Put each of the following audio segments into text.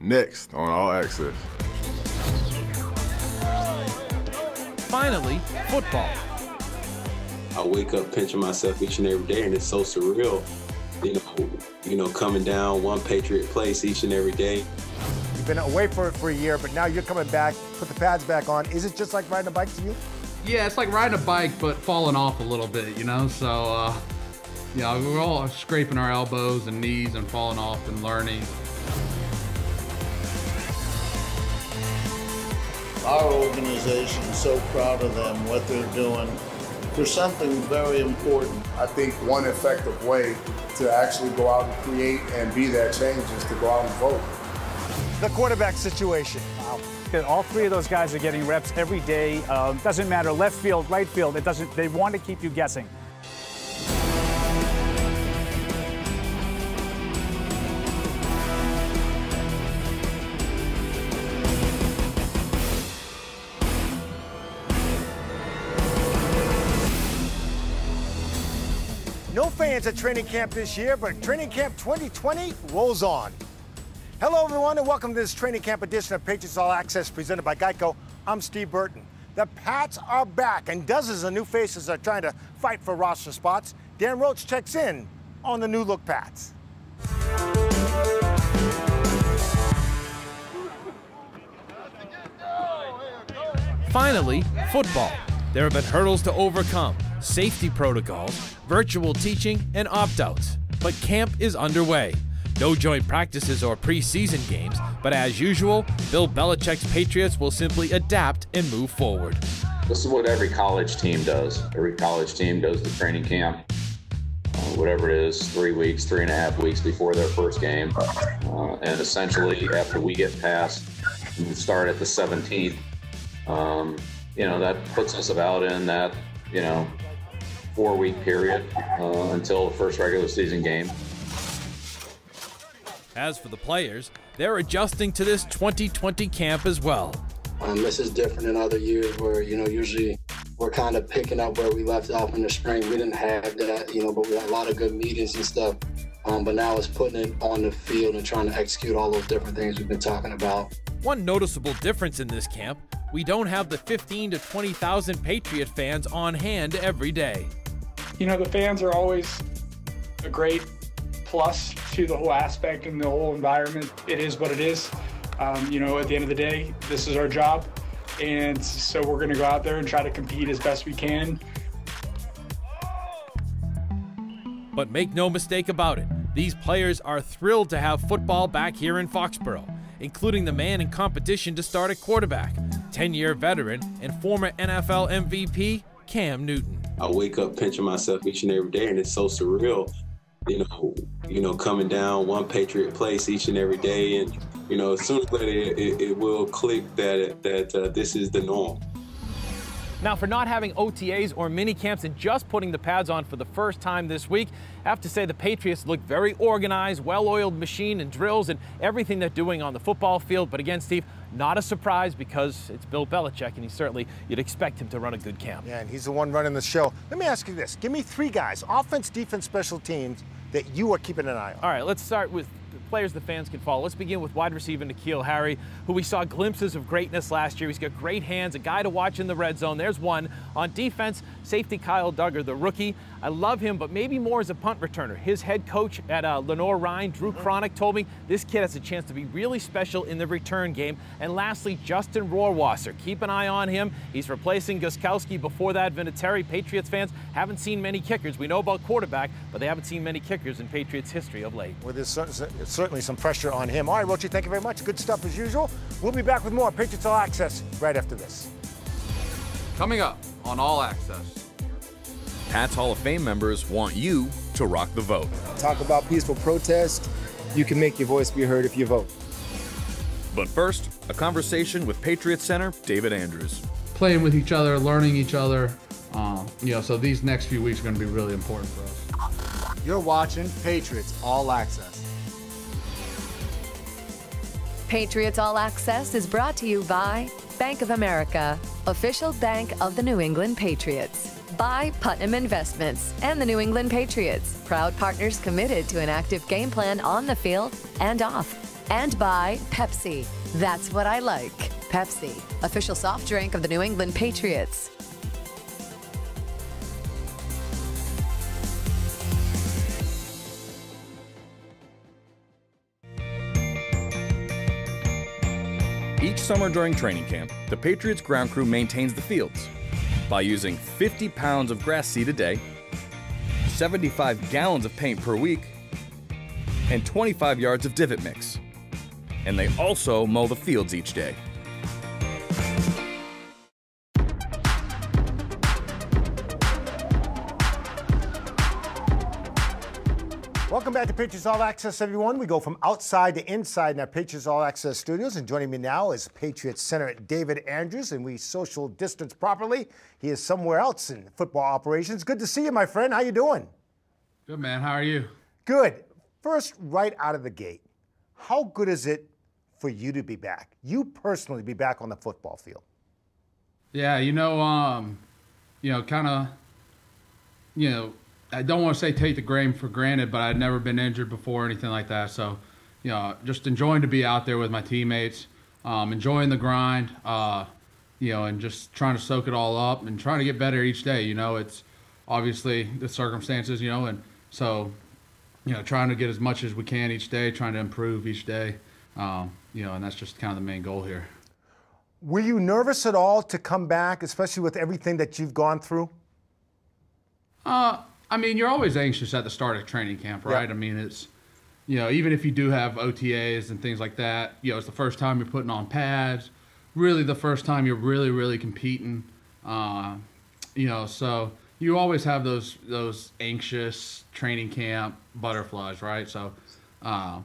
next on All Access. Finally, football. I wake up pinching myself each and every day, and it's so surreal. You know, coming down one Patriot place each and every day. You've been away for a year, but now you're coming back, put the pads back on. Is it just like riding a bike to you? Yeah, it's like riding a bike, but falling off a little bit, you know? So, yeah, we're all scraping our elbows and knees and falling off and learning. Our organization is so proud of them, what they're doing. There's something very important. I think one effective way to actually go out and create and be that change is to go out and vote. The quarterback situation. Wow. All three of those guys are getting reps every day. Doesn't matter, left field, right field, it doesn't, they want to keep you guessing. No fans at training camp this year, but training camp 2020 rolls on. Hello, everyone, and welcome to this training camp edition of Patriots All Access presented by GEICO. I'm Steve Burton. The Pats are back, and dozens of new faces are trying to fight for roster spots. Dan Roche checks in on the new-look Pats. Finally, football. There have been hurdles to overcome, safety protocols, virtual teaching, and opt-outs. But camp is underway. No joint practices or preseason games, but as usual, Bill Belichick's Patriots will simply adapt and move forward. This is what every college team does. Every college team goes to training camp, whatever it is, 3 weeks, 3.5 weeks before their first game. And essentially, after we get past and start at the 17th, that puts us about in that, 4-week period until the first regular season game. As for the players, they're adjusting to this 2020 camp as well. This is different than other years where, usually we're kind of picking up where we left off in the spring. We didn't have that, but we had a lot of good meetings and stuff. But now it's putting it on the field and trying to execute all those different things we've been talking about. One noticeable difference in this camp, we don't have the 15 to 20,000 Patriot fans on hand every day. The fans are always a great plus to the whole aspect and the whole environment. It is what it is. At the end of the day, this is our job. And so we're going to go out there and try to compete as best we can. But make no mistake about it, these players are thrilled to have football back here in Foxborough, including the man in competition to start at quarterback, 10-year veteran and former NFL MVP, Cam Newton. I wake up pinching myself each and every day, and it's so surreal. Coming down one Patriot place each and every day, and sooner or later it will click that this is the norm. Now, for not having OTAs or mini camps and just putting the pads on for the first time this week, I have to say the Patriots look very organized, well-oiled machine and drills and everything they're doing on the football field. But again, Steve, not a surprise because it's Bill Belichick, and you'd expect him to run a good camp. Yeah, and he's the one running the show. Let me ask you this. Give me 3 guys, offense, defense, special teams, that you are keeping an eye on. All right, let's start with players the fans can follow. Let's begin with wide receiver N'Keal Harry, who we saw glimpses of greatness last year. He's got great hands, a guy to watch in the red zone. There's one. On defense, safety Kyle Duggar, the rookie. I love him, but maybe more as a punt returner. His head coach at Lenore Ryan, Drew Cronick, told me this kid has a chance to be really special in the return game. And lastly, Justin Rohrwasser. Keep an eye on him. He's replacing Gostkowski. Before that, Vinatieri. Patriots fans haven't seen many kickers. We know about quarterback, but they haven't seen many kickers in Patriots history of late. Well, there's certainly some pressure on him. All right, Roche, thank you very much. Good stuff as usual. We'll be back with more Patriots All Access right after this. Coming up on All Access. Pats Hall of Fame members want you to rock the vote. Talk about peaceful protest. You can make your voice be heard if you vote. But first, a conversation with Patriots center David Andrews. Playing with each other, learning each other. So these next few weeks are going to be really important for us. You're watching Patriots All Access. Patriots All Access is brought to you by Bank of America, official bank of the New England Patriots. By Putnam Investments and the New England Patriots, proud partners committed to an active game plan on the field and off. And by Pepsi. That's what I like. Pepsi, official soft drink of the New England Patriots. Each summer during training camp, the Patriots ground crew maintains the fields by using 50 pounds of grass seed a day, 75 gallons of paint per week, and 25 yards of divot mix. And they also mow the fields each day. Welcome back to Patriots All Access, everyone. We go from outside to inside in our Patriots All Access studios. And joining me now is Patriots center David Andrews, and we social distance properly. He is somewhere else in football operations. Good to see you, my friend. How you doing? Good, man. How are you? Good. First, right out of the gate, how good is it for you to be back? You personally be back on the football field? Yeah, I don't want to say take the game for granted, but I'd never been injured before or anything like that. So, just enjoying to be out there with my teammates, enjoying the grind, and just trying to soak it all up and trying to get better each day. It's obviously the circumstances, and so, trying to get as much as we can each day, trying to improve each day, and that's just kind of the main goal here. Were you nervous at all to come back, especially with everything that you've gone through? You're always anxious at the start of training camp, right? Yeah. It's, even if you do have OTAs and things like that, it's the first time you're putting on pads, really the first time you're really, really competing. So you always have those anxious training camp butterflies, right? So, I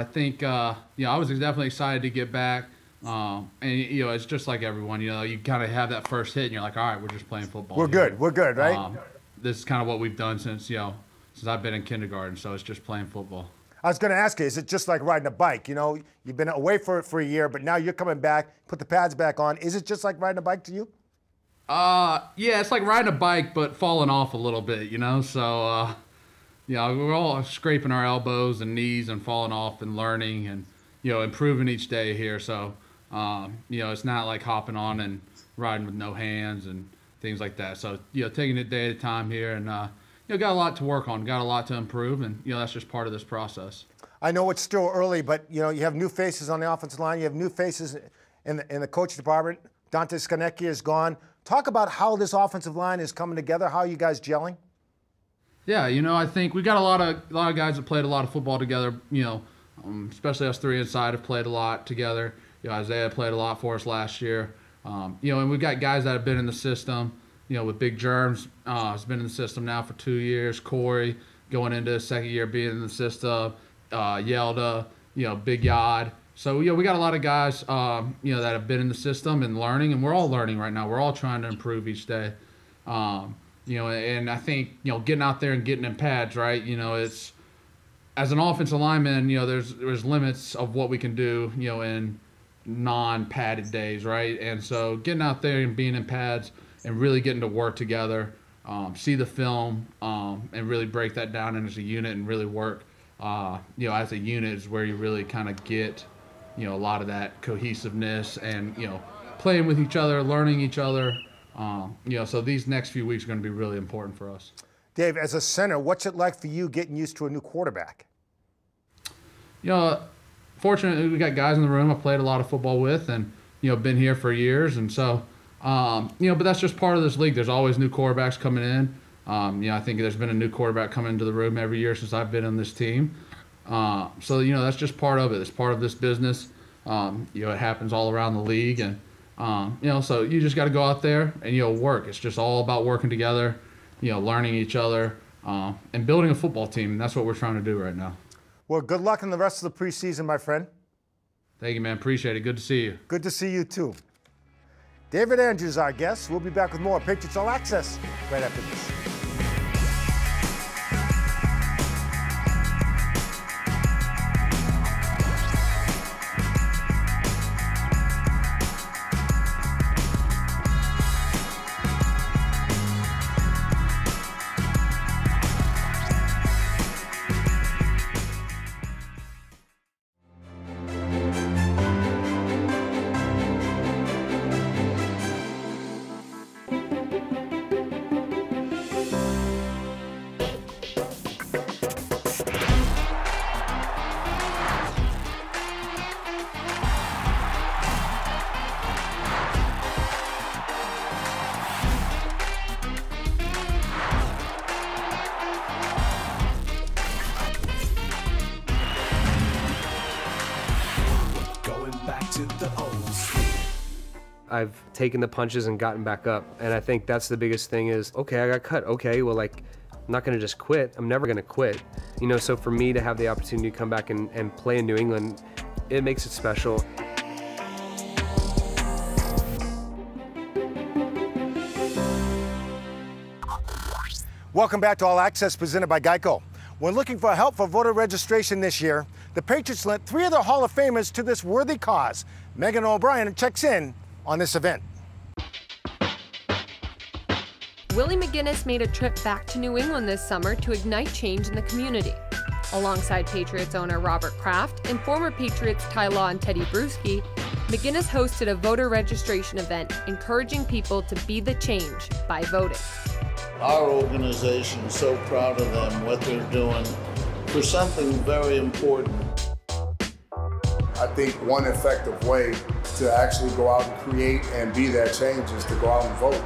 think, I was definitely excited to get back. And it's just like everyone, you kind of have that first hit and you're like, all right, we're just playing football. We're good, right? This is kind of what we've done since I've been in kindergarten. So it's just playing football. I was going to ask you, is it just like riding a bike? You've been away for a year, but now you're coming back, put the pads back on. Is it just like riding a bike to you? Yeah, it's like riding a bike, but falling off a little bit, So, we're all scraping our elbows and knees and falling off and learning and, improving each day here. So, it's not like hopping on and riding with no hands and things like that. So, taking it day at a time here and, got a lot to work on, got a lot to improve, and, that's just part of this process. I know it's still early, but, you have new faces on the offensive line. You have new faces in the coach department. Dante Scarnecchia is gone. Talk about how this offensive line is coming together. How are you guys gelling? Yeah, I think we got a lot of guys that played a lot of football together, especially us three inside have played a lot together. Isaiah played a lot for us last year. And we've got guys that have been in the system, with Big Germs, has been in the system now for 2 years. Corey going into his second year being in the system. Yelda, Big Yod. So, we got a lot of guys, that have been in the system and learning, and we're all learning right now. We're all trying to improve each day. And I think, getting out there and getting in pads, right? It's, as an offensive lineman, there's limits of what we can do, in non-padded days, right? And so getting out there and being in pads and really getting to work together, see the film, and really break that down as a unit and really work, as a unit is where you really kind of get, a lot of that cohesiveness and, playing with each other, learning each other. So these next few weeks are going to be really important for us. Dave, as a center, what's it like for you getting used to a new quarterback? Fortunately, we got guys in the room I played a lot of football with and, been here for years. And so, but that's just part of this league. There's always new quarterbacks coming in. I think there's been a new quarterback coming into the room every year since I've been on this team. So, that's just part of it. It's part of this business. It happens all around the league. And, so you just got to go out there and, work. It's just all about working together, learning each other, and building a football team. And that's what we're trying to do right now. Well, good luck in the rest of the preseason, my friend. Thank you, man. Appreciate it. Good to see you. Good to see you, too. David Andrews, our guest. We'll be back with more Patriots All Access right after this. to the old school. I've taken the punches and gotten back up, and I think that's the biggest thing is, okay, I got cut, okay, well, like, I'm not gonna just quit, I'm never gonna quit. You know, so for me to have the opportunity to come back and play in New England, it makes it special. Welcome back to All Access presented by GEICO. When looking for help for voter registration this year, the Patriots lent 3 of their Hall of Famers to this worthy cause. Megan O'Brien checks in on this event. Willie McGinest made a trip back to New England this summer to ignite change in the community. Alongside Patriots owner Robert Kraft and former Patriots Ty Law and Tedy Bruschi, McGinest hosted a voter registration event encouraging people to be the change by voting. Our organization is so proud of them, what they're doing for something very important. I think one effective way to actually go out and create and be that change is to go out and vote.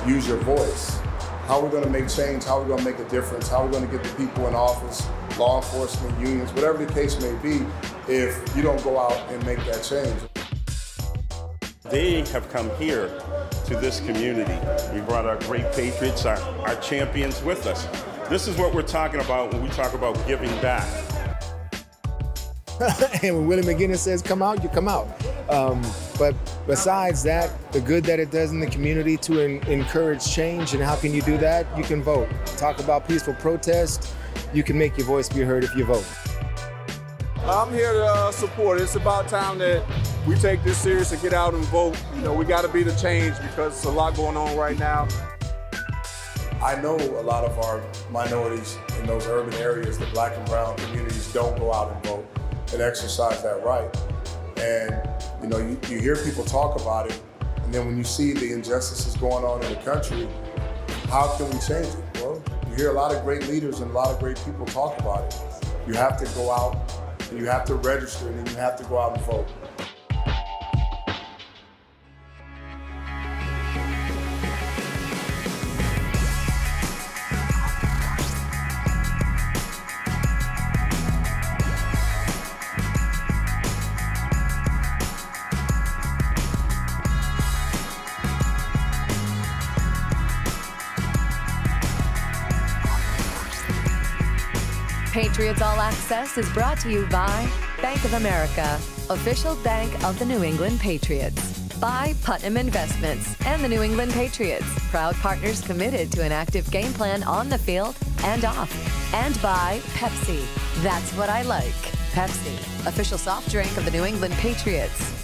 Use your voice. How are we going to make change? How are we going to make a difference? How are we going to get the people in office, law enforcement, unions, whatever the case may be, if you don't go out and make that change? They have come here to this community. We brought our great Patriots, our champions with us. This is what we're talking about when we talk about giving back. And when Willie McGinest says come out, you come out. But besides that, the good that it does in the community to encourage change, and how can you do that? You can vote. Talk about peaceful protest. You can make your voice be heard if you vote. I'm here to support. It's about time that we take this serious and get out and vote. You know, we got to be the change because there's a lot going on right now. I know a lot of our minorities in those urban areas, the black and brown communities, don't go out and vote and exercise that right. And you know, you hear people talk about it, and then when you see the injustices going on in the country, how can we change it? Well, you hear a lot of great leaders and a lot of great people talk about it. You have to go out, and you have to register, and then you have to go out and vote. Patriots All Access is brought to you by Bank of America, official bank of the New England Patriots. By Putnam Investments and the New England Patriots, proud partners committed to an active game plan on the field and off. And by Pepsi. That's what I like. Pepsi, official soft drink of the New England Patriots.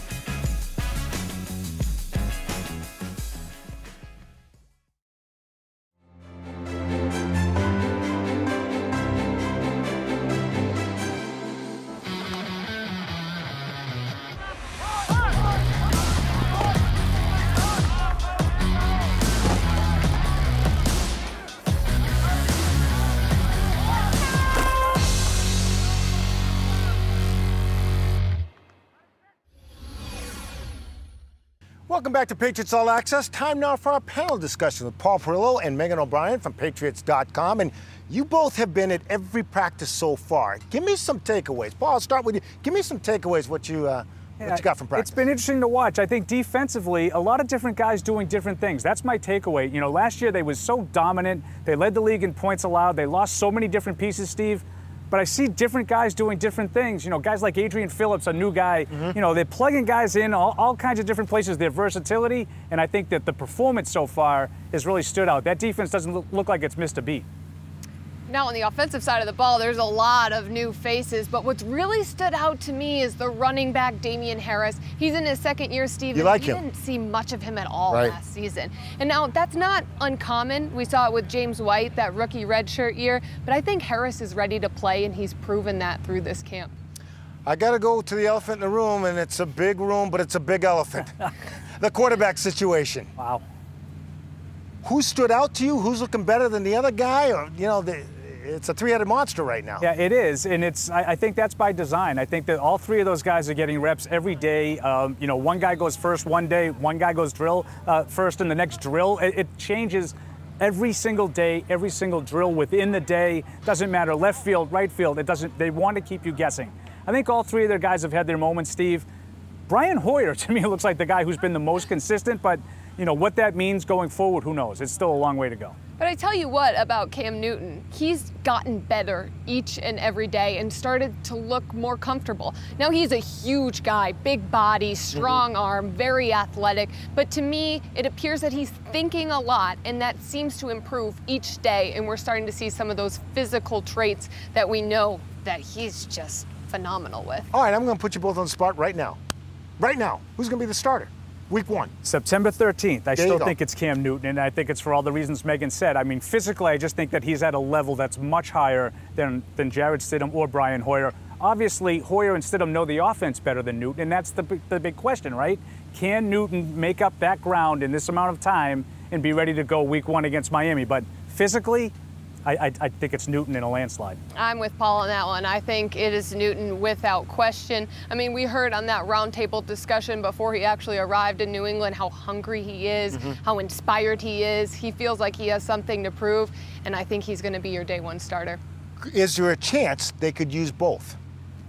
Welcome back to Patriots All Access. Time now for our panel discussion with Paul Perillo and Megan O'Brien from Patriots.com. And you both have been at every practice so far. Give me some takeaways. Paul, I'll start with you. Give me some takeaways, what you got from practice. It's been interesting to watch. I think defensively, a lot of different guys doing different things. That's my takeaway. You know, last year they was so dominant. They led the league in points allowed. They lost so many different pieces, Steve. But I see different guys doing different things. You know, guys like Adrian Phillips, a new guy, you know, they're plugging guys in all kinds of different places, their versatility, and I think that the performance so far has really stood out. That defense doesn't look like it's missed a beat. Now on the offensive side of the ball, there's a lot of new faces, but what's really stood out to me is the running back, Damian Harris. He's in his second year, Steve. You like him? We didn't see much of him at all last season. And now that's not uncommon. We saw it with James White, that rookie redshirt year, but I think Harris is ready to play, and he's proven that through this camp. I got to go to the elephant in the room, and it's a big room, but it's a big elephant. The quarterback situation. Wow. Who stood out to you? Who's looking better than the other guy? Or, you know, it's a three-headed monster right now. Yeah, it is, and I think that's by design. I think that all three of those guys are getting reps every day. You know, one guy goes first one day, one guy goes drill first in the next drill. It changes every single day, every single drill within the day. Doesn't matter, left field, right field, it doesn't. They want to keep you guessing. I think all three of their guys have had their moments, Steve. Brian Hoyer, to me, looks like the guy who's been the most consistent, but you know, what that means going forward, who knows? It's still a long way to go. But I tell you what about Cam Newton, he's gotten better each and every day and started to look more comfortable. Now he's a huge guy, big body, strong arm, very athletic, but to me it appears that he's thinking a lot, and that seems to improve each day, and we're starting to see some of those physical traits that we know that he's just phenomenal with. All right, I'm going to put you both on the spot right now. Right now, who's going to be the starter? Week 1. September 13th. I still think it's Cam Newton, and I think it's for all the reasons Megan said. I mean, physically, I just think that he's at a level that's much higher than Jarrett Stidham or Brian Hoyer. Obviously, Hoyer and Stidham know the offense better than Newton, and that's the big question, right? Can Newton make up that ground in this amount of time and be ready to go week 1 against Miami? But physically, I think it's Newton in a landslide. I'm with Paul on that one. I think it is Newton without question. I mean, we heard on that roundtable discussion before he actually arrived in New England how hungry he is, how inspired he is. He feels like he has something to prove, and I think he's going to be your day 1 starter. Is there a chance they could use both?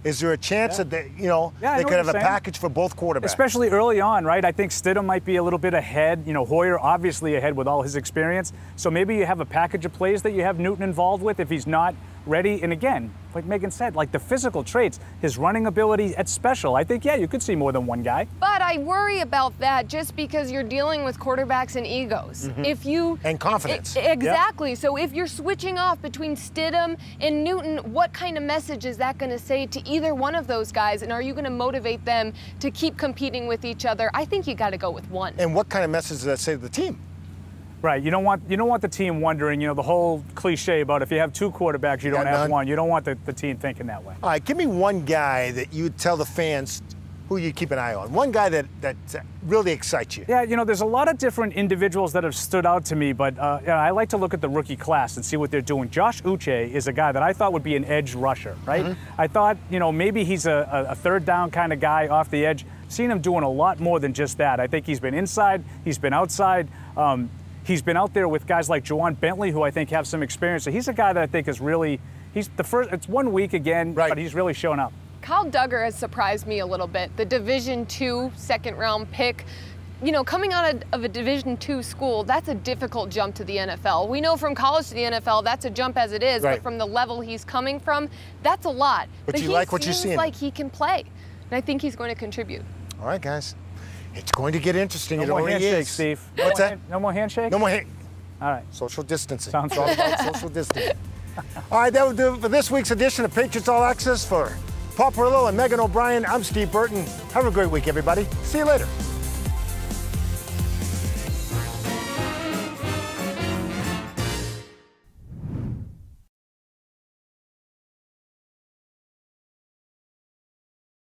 Is there a chance that they, they could have a package for both quarterbacks? Especially early on, right? I think Stidham might be a little bit ahead. You know, Hoyer obviously ahead with all his experience. So maybe you have a package of plays that you have Newton involved with if he's not ready. And again, like Megan said, like the physical traits, his running ability, it's special. I think, yeah, you could see more than one guy. But I worry about that just because you're dealing with quarterbacks and egos. If you and confidence. Exactly. Yep. So if you're switching off between Stidham and Newton, what kind of message is that going to say to either one of those guys? And are you going to motivate them to keep competing with each other? I think you got to go with one. And what kind of message does that say to the team? Right, you don't want the team wondering, the whole cliche about if you have 2 quarterbacks, you don't have one. You don't want the team thinking that way. All right, give me one guy that you tell the fans who you keep an eye on. One guy that really excites you. Yeah, there's a lot of different individuals that have stood out to me, but I like to look at the rookie class and see what they're doing. Josh Uche is a guy that I thought would be an edge rusher, right? I thought, maybe he's a third down kind of guy off the edge. Seen him doing a lot more than just that. I think he's been inside, he's been outside. He's been out there with guys like Juwan Bentley, who I think have some experience. So he's a guy that I think is really, he's the first, it's 1 week again, but he's really shown up. Kyle Duggar has surprised me a little bit. The Division II second-round pick, coming out of a Division II school, that's a difficult jump to the NFL. We know from college to the NFL, that's a jump as it is, but from the level he's coming from, that's a lot. But you like what you're seeing. He seems like he can play, and I think he's going to contribute. All right, guys. It's going to get interesting. No more handshakes, Steve. What's that? No more handshakes? No more handshakes. All right. Social distancing. Sounds all about social distancing. All right, that will do it for this week's edition of Patriots All Access. For Paul Perillo and Megan O'Brien, I'm Steve Burton. Have a great week, everybody. See you later.